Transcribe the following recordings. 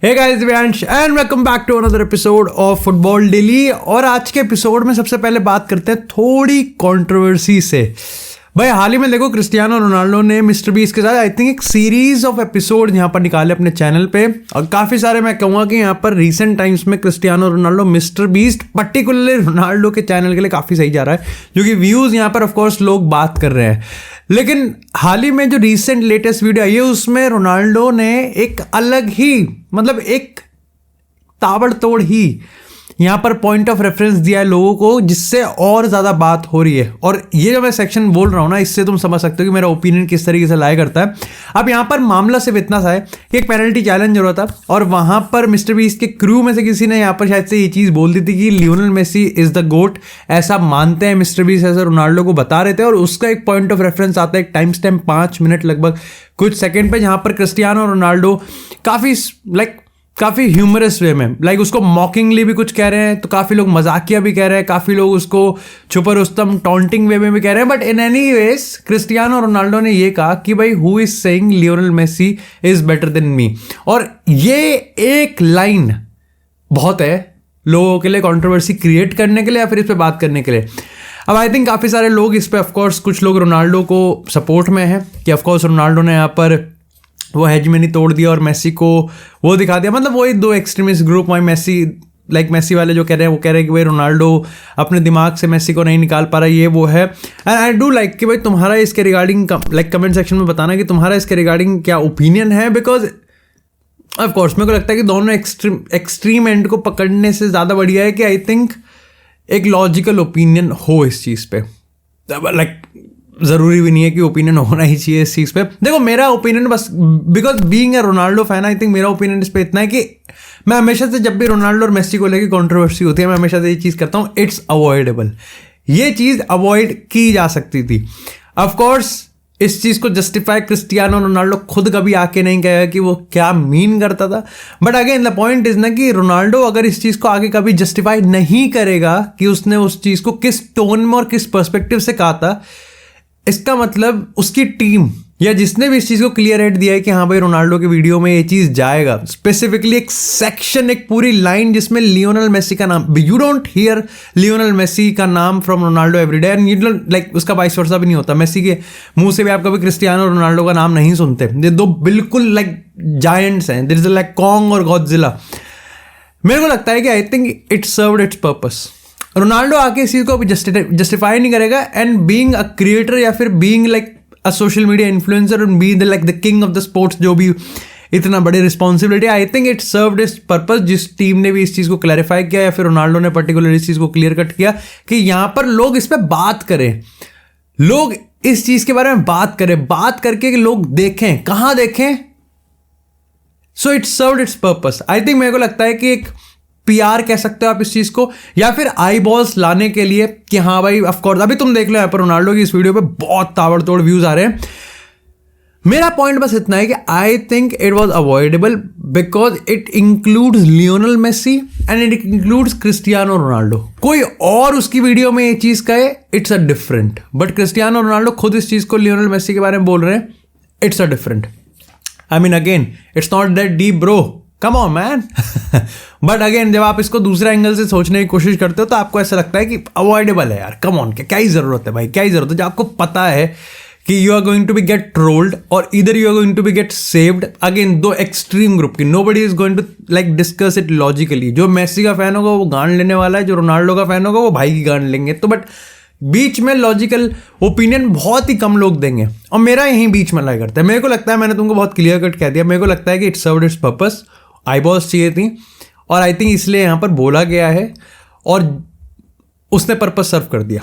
Hey guys, Vyansh and welcome back to another episode of football daily. और आज के episode में सबसे पहले बात करते हैं थोड़ी कंट्रोवर्सी से। भाई हाल ही में देखो, क्रिस्टियानो रोनाल्डो ने मिस्टर बीस्ट के साथ आई थिंक एक सीरीज ऑफ एपिसोड यहाँ पर निकाले अपने चैनल पे, और काफ़ी सारे मैं कहूँगा कि यहाँ पर रीसेंट टाइम्स में Cristiano Ronaldo mister beast particularly Ronaldo के चैनल के लिए काफ़ी सही जा रहा है, क्योंकि व्यूज़ यहाँ पर ऑफकोर्स लोग बात कर रहे हैं। लेकिन हाल ही में जो रीसेंट लेटेस्ट वीडियो आई है उसमें रोनाल्डो ने एक अलग ही, मतलब एक ताबड़तोड़ ही यहाँ पर पॉइंट ऑफ रेफरेंस दिया है लोगों को, जिससे और ज़्यादा बात हो रही है। और ये जो मैं सेक्शन बोल रहा हूँ ना, इससे तुम समझ सकते हो कि मेरा ओपिनियन किस तरीके से लाया करता है। अब यहाँ पर मामला सिर्फ इतना सा है कि एक पेनल्टी चैलेंज हो रहा था, और वहाँ पर मिस्टर बीस्ट के क्रू में से किसी ने यहाँ पर शायद से ये चीज़ बोल दी थी कि लियोनेल मेसी इज़ द गोट, ऐसा मानते हैं मिस्टर बीस्ट, ऐसा रोनाल्डो को बता रहे थे। और उसका एक पॉइंट ऑफ रेफरेंस आता है, एक टाइम स्टैम्प 5 मिनट लगभग कुछ सेकेंड पे, जहाँ पर क्रिस्टियानो रोनाल्डो काफ़ी ह्यूमरस वे में उसको मॉकिंगली भी कुछ कह रहे हैं, तो काफ़ी लोग मजाकिया भी कह रहे हैं, काफ़ी लोग उसको छुपा रुस्तम टॉन्टिंग वे में भी कह रहे हैं। But in any ways Cristiano Ronaldo ने ये कहा कि भाई who is saying Lionel Messi is better than me. और ये एक लाइन बहुत है लोगों के लिए कंट्रोवर्सी क्रिएट करने के लिए, या फिर इस पर बात करने के लिए। अब आई थिंक काफ़ी सारे लोग इस पर, ऑफकोर्स कुछ लोग रोनाल्डो को सपोर्ट में हैं कि ऑफकोर्स रोनाल्डो ने यहाँ पर वो हेजमनी तोड़ दिया और मेसी को वो दिखा दिया। मतलब वही दो एक्सट्रीमिस्ट ग्रुप, वही मेसी वाले जो कह रहे हैं, वो कह रहे हैं कि भाई रोनाल्डो अपने दिमाग से मेसी को नहीं निकाल पा रहा, ये वो है। एंड आई डू लाइक कि भाई तुम्हारा इसके रिगार्डिंग कमेंट सेक्शन में बताना कि तुम्हारा इसके रिगार्डिंग क्या ओपिनियन है, बिकॉज ऑफ कोर्स मेरे को लगता है कि दोनों एक्सट्रीम एंड को पकड़ने से ज़्यादा बढ़िया है कि आई थिंक एक लॉजिकल ओपिनियन हो इस चीज़ पे। ज़रूरी भी नहीं है कि ओपिनियन होना ही चाहिए इस चीज़ पे। देखो मेरा ओपिनियन बस, because being a Ronaldo fan, I think मेरा ओपिनियन इस पे इतना है कि मैं हमेशा से, जब भी रोनाल्डो और मेसी को लेकर कंट्रोवर्सी होती है, मैं हमेशा से ये चीज़ करता हूँ, इट्स अवॉइडेबल। ये चीज़ अवॉइड की जा सकती थी। ऑफकोर्स इस चीज़ को जस्टिफाई क्रिस्टियानो रोनाल्डो खुद कभी आके नहीं कहेगा कि वो क्या मीन करता था। But again the point is ना कि रोनाल्डो अगर इस चीज़ को आगे कभी जस्टिफाई नहीं करेगा कि उसने उस चीज़ को किस टोन में और किस पर्सपेक्टिव से कहा था, इसका मतलब उसकी टीम या जिसने भी इस चीज़ को क्लियर हेड दिया है कि हाँ भाई रोनाल्डो के वीडियो में ये चीज़ जाएगा, स्पेसिफिकली एक सेक्शन, एक पूरी लाइन जिसमें लियोनेल मेसी का नाम, you don't hear Lionel Messi का नाम from Ronaldo everyday, and you don't उसका वाइस वर्सा भी नहीं होता। मेसी के मुंह से भी आप कभी क्रिस्टियानो रोनाल्डो का नाम नहीं सुनते। ये दो बिल्कुल जायंट्स हैं, दिस इज कॉन्ग और गॉडजिला। मेरे को लगता है कि I think it served it's purpose. Ronaldo आके इस चीज़ को जस्टिफाई नहीं करेगा, एंड बीइंग अ क्रिएटर या फिर being a social media influencer and be the king of the sports, जो भी इतना बड़ी responsibility, I think it served it's purpose. जिस टीम ने भी इस चीज़ को क्लैरिफाई किया या फिर रोनाल्डो ने पर्टिकुलर इस चीज़ को क्लियर कट किया कि यहाँ पर लोग इस पर बात करें, लोग इस चीज़ के बारे में बात करें, बात करके लोग देखें, कहाँ देखें। So it served it's purpose. I think मेरे को लगता है कि एक PR कह सकते हो आप इस चीज को, या फिर आई बॉल्स लाने के लिए कि हाँ भाई ऑफकोर्स अभी तुम देख लो यहाँ पर रोनाल्डो की इस वीडियो पे बहुत ताबड़तोड़ व्यूज आ रहे हैं। मेरा पॉइंट बस इतना है कि I think it was avoidable because it includes Lionel Messi and it includes Cristiano Ronaldo. कोई और उसकी वीडियो में ये चीज कहे, it's a different, but Cristiano Ronaldo खुद इस चीज को लियोनेल मेसी के बारे में बोल रहे हैं, it's a different. I mean again it's not that deep bro, come on man. But again जब आप इसको दूसरे एंगल से सोचने की कोशिश करते हो तो आपको ऐसा लगता है कि अवॉइडेबल है यार, कम ऑन, क्या ही जरूरत है भाई, क्या ही जरूरत है, जब आपको पता है कि you are going to be get trolled और इधर you are going to be get saved. Again दो एक्सट्रीम ग्रुप की, nobody is going to discuss it logically. जो मेसी का फैन होगा वो गांड लेने वाला है, जो रोनाल्डो का फैन होगा वो भाई की गांड लेंगे। तो बट बीच में लॉजिकल ओपिनियन बहुत ही कम लोग देंगे, और मेरा यहीं बीच में लाई करता है। मेरे को लगता है, मैंने तुमको बहुत क्लियर कट कह दिया, मेरे को लगता है कि it served it's purpose. Eyeballs चाहिए थी और आई थिंक इसलिए यहाँ पर बोला गया है और उसने पर्पस सर्व कर दिया।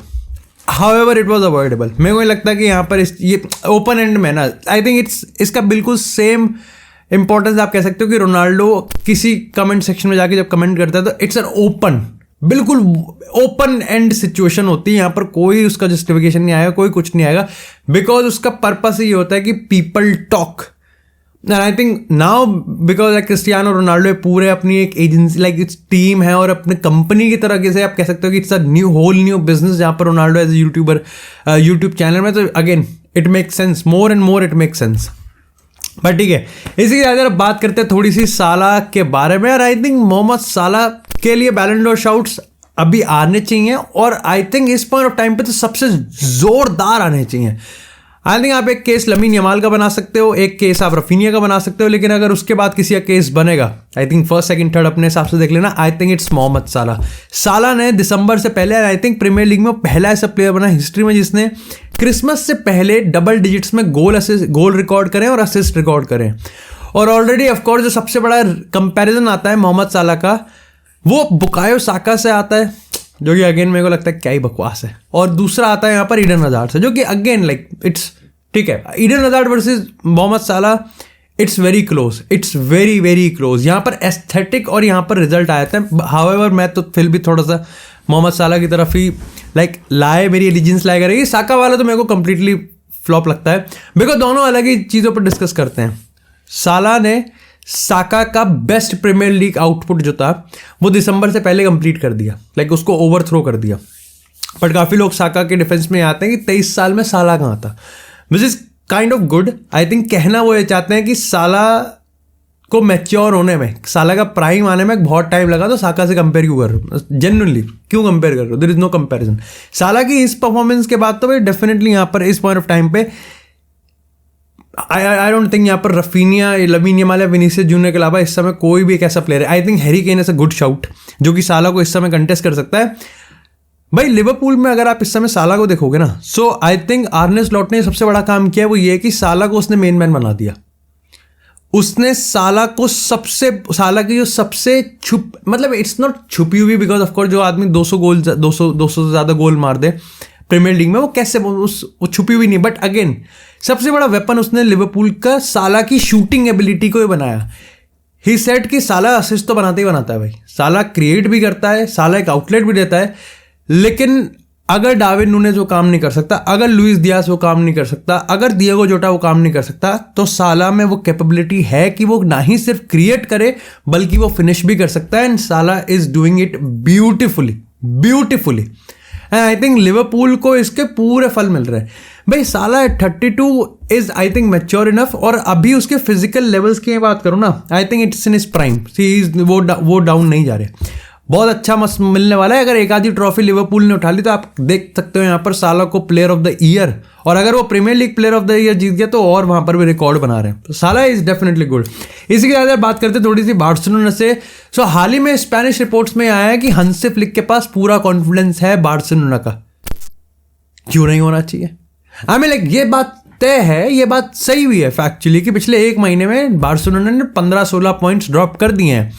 However it was avoidable. मेरे को लगता है कि यहाँ पर ये ओपन एंड में ना, आई थिंक इसका बिल्कुल सेम इंपॉर्टेंस आप कह सकते हो कि रोनाल्डो किसी कमेंट सेक्शन में जाके जब कमेंट करता है तो इट्स एन ओपन, बिल्कुल ओपन एंड सिचुएशन होती है। यहाँ पर कोई उसका जस्टिफिकेशन नहीं आएगा, कोई कुछ नहीं आएगा, बिकॉज उसका पर्पस ये होता है कि people talk. And I think now because Cristiano Ronaldo पूरे अपनी एक एजेंसी इट्स टीम है और अपने कंपनी की तरह से आप कह सकते हो कि it's a whole new business जहाँ पर Ronaldo as a YouTuber YouTube channel में, तो again it make sense, more and more it make sense. But ठीक है, इसी के साथ अब बात करते हैं थोड़ी सी साला के बारे में। और आई थिंक मोहम्मद साला के लिए बैलन डोर शाउट्स अभी आने चाहिए, और आई थिंक इस पॉइंट ऑफ टाइम पे तो सबसे जोरदार आने चाहिए। आई थिंक आप एक केस लमीन यमाल का बना सकते हो, एक केस आप रफीनिया का बना सकते हो, लेकिन अगर उसके बाद किसी का केस बनेगा, I think first second third अपने हिसाब से देख लेना, आई थिंक इट्स मोहम्मद साला। साला ने दिसंबर से पहले आई थिंक प्रीमियर लीग में पहला ऐसा प्लेयर बना हिस्ट्री में जिसने क्रिसमस से पहले डबल डिजिट्स में गोल रिकॉर्ड करें और असिस्ट रिकॉर्ड करें। और ऑलरेडी ऑफकोर्स जो सबसे बड़ा कंपैरिजन आता है मोहम्मद साला का, वो बुकायो साका से आता है, जो कि अगेन मेरे को लगता है क्या ही बकवास है। और दूसरा आता है यहाँ पर ईडन हजार्ड से, जो कि अगेन लाइक इट्स ठीक है, ईडन हजार्ड वर्सेस मोहम्मद साला, it's very close, it's very very close. यहाँ पर एस्थेटिक और यहाँ पर रिजल्ट आया था। हाउएवर मैं तो फिर भी थोड़ा सा मोहम्मद साला की तरफ ही लाइक लाए, मेरी एलिजेंस लाया करेगी। साका वाला तो मेरे को कंप्लीटली फ्लॉप लगता है, बिकॉज दोनों अलग ही चीज़ों पर डिस्कस करते हैं। साला ने साका का बेस्ट प्रीमियर लीग आउटपुट जो था वो दिसंबर से पहले कंप्लीट कर दिया, लाइक उसको ओवरथ्रो कर दिया। बट काफ़ी लोग साका के डिफेंस में आते हैं कि 23 साल में साला कहाँ था, which is kind of good. I think कहना वो ये चाहते हैं कि साला को मैच्योर होने में, साला का प्राइम आने में बहुत टाइम लगा, तो साका से कंपेयर क्यों कर रहे हो, जेन्युइनली क्यों कंपेयर कर रहे हो, देयर इज नो कंपैरिजन। साला की इस परफॉर्मेंस के बाद तो भाई डेफिनेटली यहाँ पर इस पॉइंट ऑफ टाइम पे आई डोंट थिंक यहाँ पर रफीनिया, लमीन यमाल या विनीसियस जूनियर के अलावा इस समय कोई भी एक ऐसा प्लेयर है। I think Harry Kane is a good shout जो कि साला को इस समय कंटेस्ट कर सकता है। भाई लिवरपूल में अगर आप इस समय साला को देखोगे ना, सो आई थिंक आर्ने स्लॉट ने सबसे बड़ा काम किया वो ये है कि साला को उसने मेन मैन बना दिया। उसने साला की जो सबसे मतलब इट्स नॉट छुपी हुई, बिकॉज ऑफकोर्स जो आदमी 200 से ज़्यादा गोल मार दे प्रीमियर लीग में, वो कैसे वो छुपी हुई नहीं, बट अगेन सबसे बड़ा वेपन उसने लिवरपूल का साला की शूटिंग एबिलिटी को ही बनाया। ही सेड कि साला असिस्ट तो बनाता ही बनाता है भाई, साला क्रिएट भी करता है, साला एक आउटलेट भी देता है, लेकिन अगर डार्विन नूनेज वो काम नहीं कर सकता, अगर लुइस डियास वो काम नहीं कर सकता, अगर डिएगो जोटा वो काम नहीं कर सकता, तो साला में वो कैपेबिलिटी है कि वो ना ही सिर्फ क्रिएट करे बल्कि वो फिनिश भी कर सकता है। एंड साला is doing it beautifully and I think Liverpool को इसके पूरे फल मिल रहे हैं। भाई साला 32 is I think mature enough, और अभी उसके फिजिकल लेवल्स की बात करूँ ना, I think it's in is prime. वो डाउन नहीं जा रहे, बहुत अच्छा मस्त मिलने वाला है। अगर एक आधी ट्रॉफी लिवरपूल ने उठा ली तो आप देख सकते हो यहाँ पर साला को प्लेयर ऑफ द ईयर, और अगर वो Premier League player of the year जीत गया तो और वहां पर भी रिकॉर्ड बना रहे हैं। तो साला इज डेफिनेटली गुड। इसी के साथ बात करते थोड़ी सी बार्सिलोना से। सो हाल ही में स्पेनिश रिपोर्ट्स में आया है कि हांसी फ्लिक के पास पूरा कॉन्फिडेंस है बार्सिलोना का। क्यों नहीं होना चाहिए? आई मीन लाइक ये बात तय है, ये बात सही हुई है फैक्चुअली कि पिछले एक महीने में बार्सिलोना ने 15-16 पॉइंट्स ड्रॉप कर दिए हैं।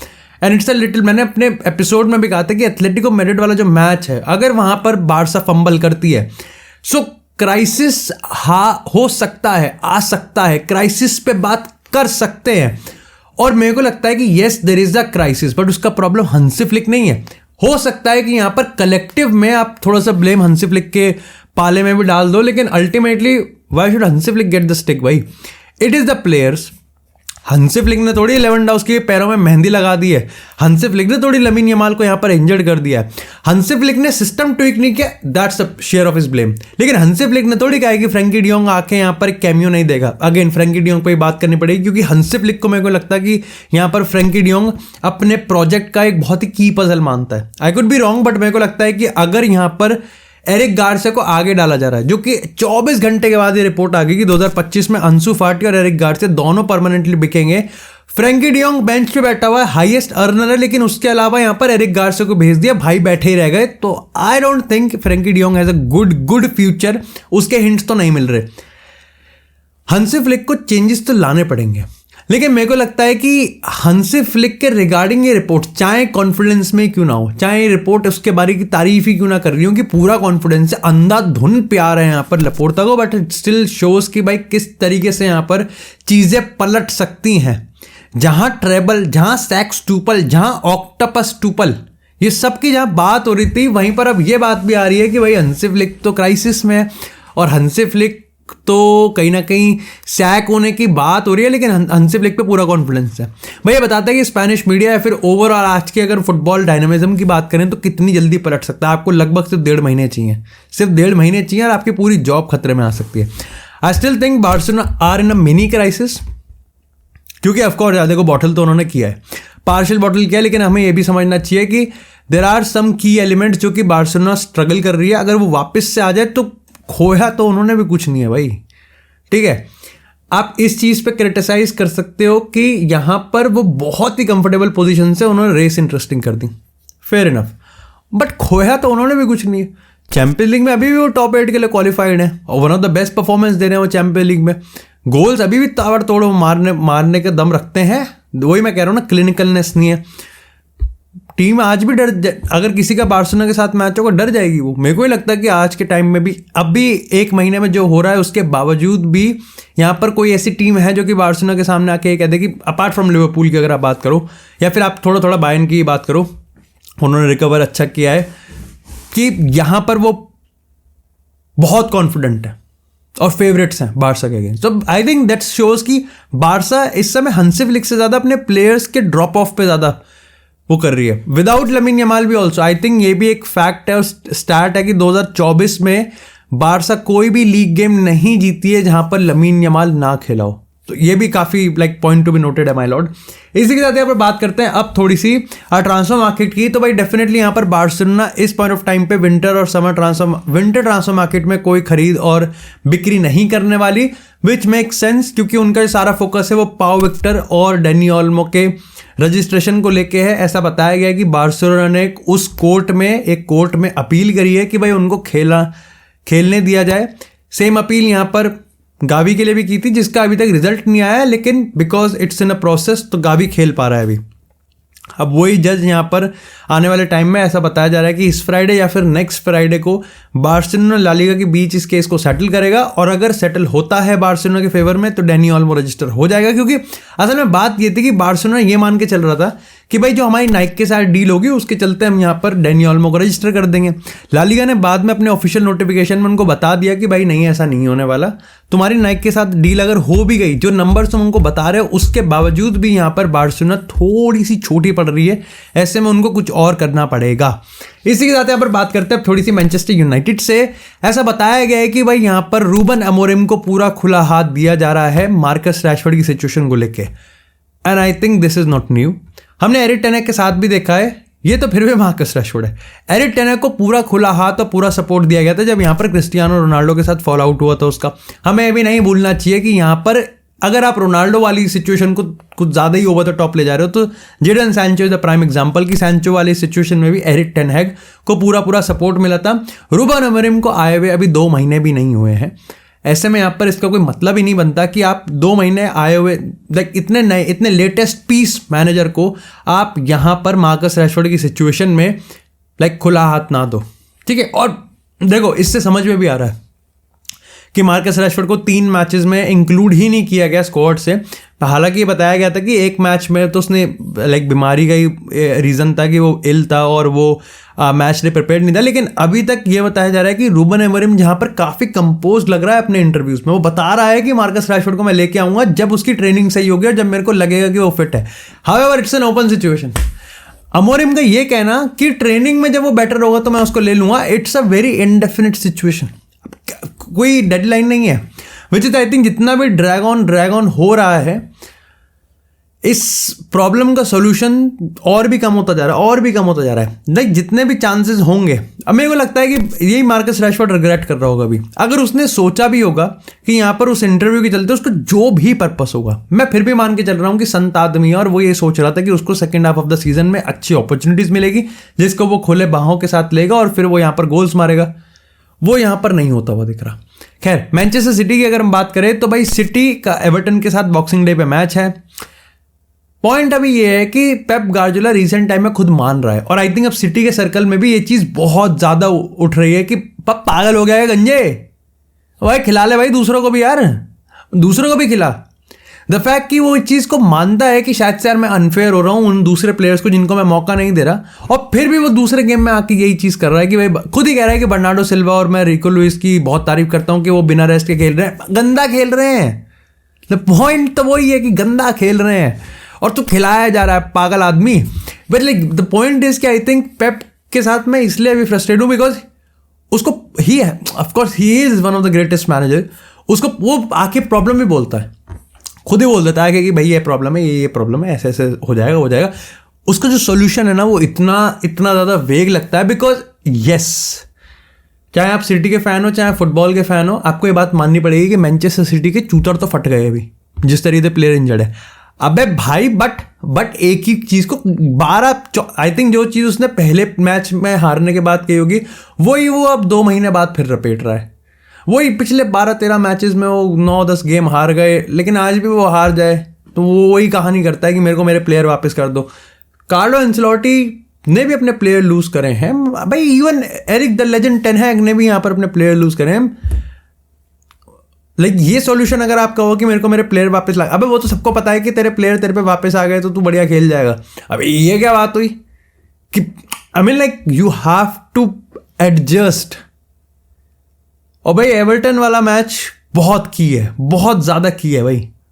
एंड इट्स अ लिटिल, मैंने अपने एपिसोड में भी कहा था कि एथलेटिको मैड्रिड वाला जो मैच है, अगर वहां पर बार्सा फंबल करती है, सो क्राइसिस हो सकता है, आ सकता है, क्राइसिस पे बात कर सकते हैं। और मेरे को लगता है कि yes there is a crisis, but उसका प्रॉब्लम हांसी फ्लिक नहीं है। हो सकता है कि यहाँ पर कलेक्टिव में आप थोड़ा सा ब्लेम हांसी फ्लिक के पाले में भी डाल दो, लेकिन ultimately why should Hansi Flick get the stick भाई? It is the players. Hansi Flick ने थोड़ी लेवेंडोव्स्की के पैरों में मेहंदी लगा दी है, हांसी फ्लिक ने थोड़ी लमीन यमाल को यहाँ पर इंजर्ड कर दिया है, हांसी फ्लिक ने सिस्टम ट्विक नहीं किया, that's a share of his blame. लेकिन हांसी फ्लिक ने थोड़ी कहा कि फ्रैंकी डियोंग आके यहाँ पर कैमियो नहीं देगा। अगेन फ्रैंकी डियोंग पर बात करनी पड़ेगी, क्योंकि हांसी फ्लिक को मेरे को लगता है कि यहाँ पर फ्रैंकी डियोंग अपने प्रोजेक्ट का एक बहुत ही की पजल मानता है। I could be wrong, but मेरे को लगता है कि अगर यहाँ पर एरिक गार्सिया को आगे डाला जा रहा है, जो कि 24 घंटे के बाद ये रिपोर्ट आ गई कि 2025 में अंसु फाटी और एरिक गार्सिया दोनों परमानेंटली बिकेंगे। फ्रैंकी डियोंग बेंच पे बैठा हुआ है, हाईएस्ट अर्नर है, लेकिन उसके अलावा यहाँ पर एरिक गार्सिया को भेज दिया, भाई बैठे ही रह गए। तो I don't think Frenkie de Jong has a good future, उसके हिंट्स तो नहीं मिल रहे। हांसी फ्लिक को चेंजेस तो लाने पड़ेंगे, लेकिन मेरे को लगता है कि हांसी फ्लिक के रिगार्डिंग ये रिपोर्ट, चाहे कॉन्फिडेंस में क्यों ना हो, चाहे ये रिपोर्ट उसके बारे की तारीफ ही क्यों ना कर रही हो, कि पूरा कॉन्फिडेंस है, अंधाधुन प्यार है यहाँ पर लपोर्ता को, बट इट स्टिल शोज कि भाई किस तरीके से यहाँ पर चीजें पलट सकती हैं। जहां ट्रेबल, जहां सैक्स टूपल, जहां ऑक्टोपस टूपल, ये सब की जहां बात हो रही थी, वहीं पर अब ये बात भी आ रही है कि भाई हांसी फ्लिक तो क्राइसिस में है, और हांसी फ्लिक तो कहीं ना कहीं सैक होने की बात हो रही है, लेकिन हांसी फ्लिक पे पूरा कॉन्फिडेंस है। भैया बताता है कि स्पेनिश मीडिया या फिर ओवरऑल आज की अगर फुटबॉल डायनामिज्म की बात करें तो कितनी जल्दी पलट सकता है। आपको लगभग सिर्फ 1.5 महीने चाहिए, सिर्फ 1.5 महीने चाहिए, और आपकी पूरी जॉब खतरे में आ सकती है। I still think Barcelona are in a mini crisis, क्योंकि ऑफकोर्स देखो बॉटल तो उन्होंने किया है, पार्शियल बॉटल किया, लेकिन हमें ये भी समझना चाहिए कि देर आर सम की एलिमेंट्स जो कि बार्सिलोना स्ट्रगल कर रही है, अगर वो वापस से आ जाए तो खोया तो उन्होंने भी कुछ नहीं है भाई, ठीक है। आप इस चीज़ पे क्रिटिसाइज कर सकते हो कि यहाँ पर वो बहुत ही कंफर्टेबल पोजीशन से उन्होंने रेस इंटरेस्टिंग कर दी, फेयर इनफ, बट खोया तो उन्होंने भी कुछ नहीं है। चैंपियंस लीग में अभी भी वो टॉप 8 के लिए क्वालिफाइड है और one of the best performance दे रहे हैं वो चैंपियंस लीग में, गोल्स अभी भी ताबड़ तोड़ मारने का दम रखते हैं। वही मैं कह रहा हूँ ना, क्लिनिकलनेस नहीं है। टीम आज भी अगर किसी का बार्सिलोना के साथ मैच होगा डर जाएगी वो। मेरे को ही लगता है कि आज के टाइम में भी, अभी एक महीने में जो हो रहा है उसके बावजूद भी यहाँ पर कोई ऐसी टीम है जो कि बार्सिलोना के सामने आके ये कह दे कि अपार्ट फ्रॉम लिवरपूल की अगर आप बात करो, या फिर आप थोड़ा थोड़ा बायर्न की बात करो, उन्होंने रिकवर अच्छा किया है, कि यहाँ पर वो बहुत कॉन्फिडेंट है और फेवरेट्स हैं बारसा के अगेंस्ट। तो आई थिंक दैट शोज कि बारसा इस समय हंसी फ्लिक से ज़्यादा अपने प्लेयर्स के ड्रॉप ऑफ पे ज़्यादा वो कर रही है, विदाउट लमीन यमाल भी ऑल्सो। आई थिंक ये भी एक फैक्ट है और स्टार्ट है कि 2024 में बारसा कोई भी लीग गेम नहीं जीती है जहां पर लमीन यमाल ना खेला हो। तो ये भी काफ़ी पॉइंट टू बी नोटेड है माय लॉर्ड। इसी के साथ यहाँ पर बात करते हैं अब थोड़ी सी ट्रांसफर मार्केट की। तो भाई डेफिनेटली यहाँ पर बार्सिलोना इस पॉइंट ऑफ टाइम पे विंटर ट्रांसफर मार्केट में कोई खरीद और बिक्री नहीं करने वाली, विच मेक सेंस, क्योंकि उनका जो सारा फोकस है वो पाओ विक्टर और डैनी ओल्मो के रजिस्ट्रेशन को लेके है। ऐसा बताया गया है कि बार्सिलोना ने एक कोर्ट में अपील करी है कि भाई उनको खेलने दिया जाए। सेम अपील यहाँ पर गावी के लिए भी की थी, जिसका अभी तक रिजल्ट नहीं आया, लेकिन because it's in a process तो गावी खेल पा रहा है अभी। अब वही जज यहाँ पर आने वाले टाइम में ऐसा बताया जा रहा है कि इस फ्राइडे या फिर नेक्स्ट फ्राइडे को बार्सिलोना ला लीगा के बीच इस केस को सेटल करेगा, और अगर सेटल होता है बार्सिलोना के फेवर में तो डैनी ओल्मो रजिस्टर हो जाएगा। क्योंकि असल में बात ये थी कि बार्सिलोना ये मान के चल रहा था कि भाई जो हमारी नाइक के साथ डील होगी उसके चलते हम यहाँ पर डैनी ओल्मो को रजिस्टर कर देंगे। ला लीगा ने बाद में अपने ऑफिशियल नोटिफिकेशन में उनको बता दिया कि भाई नहीं, ऐसा नहीं होने वाला, तुम्हारी नाइक के साथ डील अगर हो भी गई, जो नंबर्स तुम उनको बता रहे हो उसके बावजूद भी यहाँ पर बार्सिलोना थोड़ी सी छोटी पड़ रही है, ऐसे में उनको कुछ और करना पड़ेगा। इसी के साथ यहाँ पर बात करते हैं थोड़ी सी मैनचेस्टर यूनाइटेड से। ऐसा बताया गया है कि भाई यहाँ पर रूबन अमोरिम को पूरा खुला हाथ दिया जा रहा है मार्कस रैशफोर्ड की सिचुएशन को लेके, and I think this is not new. हमने एरिक टेन हैग के साथ भी देखा है, ये तो फिर भी मार्कस रैशफोर्ड है। एरिक टेन हैग को पूरा खुला हाथ और पूरा सपोर्ट दिया गया था जब यहाँ पर क्रिस्टियानो रोनाल्डो के साथ फॉल आउट हुआ था उसका। हमें ये भी नहीं भूलना चाहिए कि यहाँ पर अगर आप रोनाल्डो वाली सिचुएशन को कुछ ज़्यादा ही ओवर द टॉप ले जा रहे हो तो Jadon Sancho is the prime example कि सैंचो वाली सिचुएशन में भी एरिक टेन हैग को पूरा सपोर्ट मिला था। रूबन अमोरिम को आए हुए अभी 2 महीने भी नहीं हुए हैं, ऐसे में यहाँ पर इसका कोई मतलब ही नहीं बनता कि आप 2 महीने आए हुए इतने लेटेस्ट पीस मैनेजर को आप यहाँ पर मार्कस रैशफोर्ड की सिचुएशन में खुला हाथ ना दो, ठीक है। और देखो इससे समझ में भी आ रहा है कि मार्कस रैशफोर्ड को 3 मैचेस में इंक्लूड ही नहीं किया गया स्क्वाड से। हालांकि ये बताया गया था कि एक मैच में तो उसने बीमारी का ही रीज़न था कि वो इल था और वो मैच लिए प्रिपेयर नहीं था, लेकिन अभी तक ये बताया जा रहा है कि रूबन अमोरिम जहाँ पर काफ़ी कंपोज लग रहा है अपने इंटरव्यूज़ में, वो बता रहा है कि मार्कस रैशफोर्ड को मैं लेके आऊँगा जब उसकी ट्रेनिंग सही होगी और जब मेरे को लगेगा कि वो फिट है। However it's an open situation. Amorim का ये कहना कि ट्रेनिंग में जब वो बेटर होगा तो मैं उसको ले लूँगा, it's a very indefinite situation, कोई डेडलाइन नहीं है। विच इज आई थिंक जितना भी ड्रैग ऑन हो रहा है इस प्रॉब्लम का सोल्यूशन और भी कम होता जा रहा है लाइक जितने भी चांसेस होंगे। अब मेरे को लगता है कि यही मार्कस रैशफोर्ड रिग्रेट कर रहा होगा अभी, अगर उसने सोचा भी होगा कि यहाँ पर उस इंटरव्यू के चलते उसको जो भी पर्पस होगा, मैं फिर भी मान के चल रहा हूँ कि संत आदमी है और वो ये सोच रहा था कि उसको second half of the season में अच्छी अपॉर्चुनिटीज मिलेगी जिसको वो खुले बाहों के साथ लेगा और फिर वो यहाँ पर गोल्स मारेगा। वो यहाँ पर नहीं होता हुआ दिख रहा। खैर मैनचेस्टर सिटी की अगर हम बात करें तो भाई सिटी का एवर्टन के साथ बॉक्सिंग डे पे मैच है। पॉइंट अभी ये है कि पेप गार्डियोला रीसेंट टाइम में खुद मान रहा है और आई थिंक अब सिटी के सर्कल में भी ये चीज़ बहुत ज़्यादा उठ रही है कि पप पागल हो गया है गंजे, भाई खिला ले भाई दूसरों को भी, यार दूसरों को भी खिला। द फैक्ट कि वो इस चीज़ को मानता है कि शायद से यार मैं अनफेयर हो रहा हूँ उन दूसरे प्लेयर्स को जिनको मैं मौका नहीं दे रहा, और फिर भी वो दूसरे गेम में आके यही चीज़ कर रहा है कि भाई खुद ही कह रहा है कि बर्नार्डो सिल्वा और मैं रिको लुइस की बहुत तारीफ करता हूँ कि वो बिना रेस्ट के खेल रहे हैं, गंदा खेल रहे हैं। द पॉइंट तो वही है कि गंदा खेल रहे हैं और तो खिलाया जा रहा है पागल आदमी। But like the point is कि आई थिंक पेप के साथ मैं इसलिए अभी फ्रस्ट्रेट हूँ बिकॉज उसको ही है, of course he is one of the greatest manager, उसको वो आके प्रॉब्लम भी बोलता है। खुद ही बोल देता है कि भाई ये प्रॉब्लम है, ये प्रॉब्लम है, ऐसे ऐसे हो जाएगा। उसका जो सोल्यूशन है ना वो इतना ज़्यादा वेग लगता है। बिकॉज यस, चाहे आप सिटी के फैन हो चाहे फुटबॉल के फैन हो, आपको ये बात माननी पड़ेगी कि मैनचेस्टर सिटी के चूतर तो फट गए अभी, जिस तरीके से प्लेयर इंजर्ड है। अबे भाई बट एक ही चीज़ को 12 आई थिंक जो चीज़ उसने पहले मैच में हारने के बाद कही होगी वही वो अब 2 महीने बाद फिर रपेट रहा है। वही पिछले 12-13 मैचेस में वो 9-10 गेम हार गए, लेकिन आज भी वो हार जाए तो वो वही कहानी करता है कि मेरे को मेरे प्लेयर वापस कर दो। कार्लो एंसेलोटी ने भी अपने प्लेयर लूज करे हैं भाई, even Erik the legend ten Hag ने भी यहाँ पर अपने प्लेयर लूज करे हैं। लाइक ये सॉल्यूशन अगर आप कहो कि मेरे को मेरे प्लेयर वापस ला, अबे वो तो सबको पता है कि तेरे प्लेयर तेरे पे वापस आ गए तो तू बढ़िया खेल जाएगा। अबे ये क्या बात हुई कि I mean like you have to adjust. और भाई एवर्टन वाला मैच बहुत ज़्यादा की है भाई।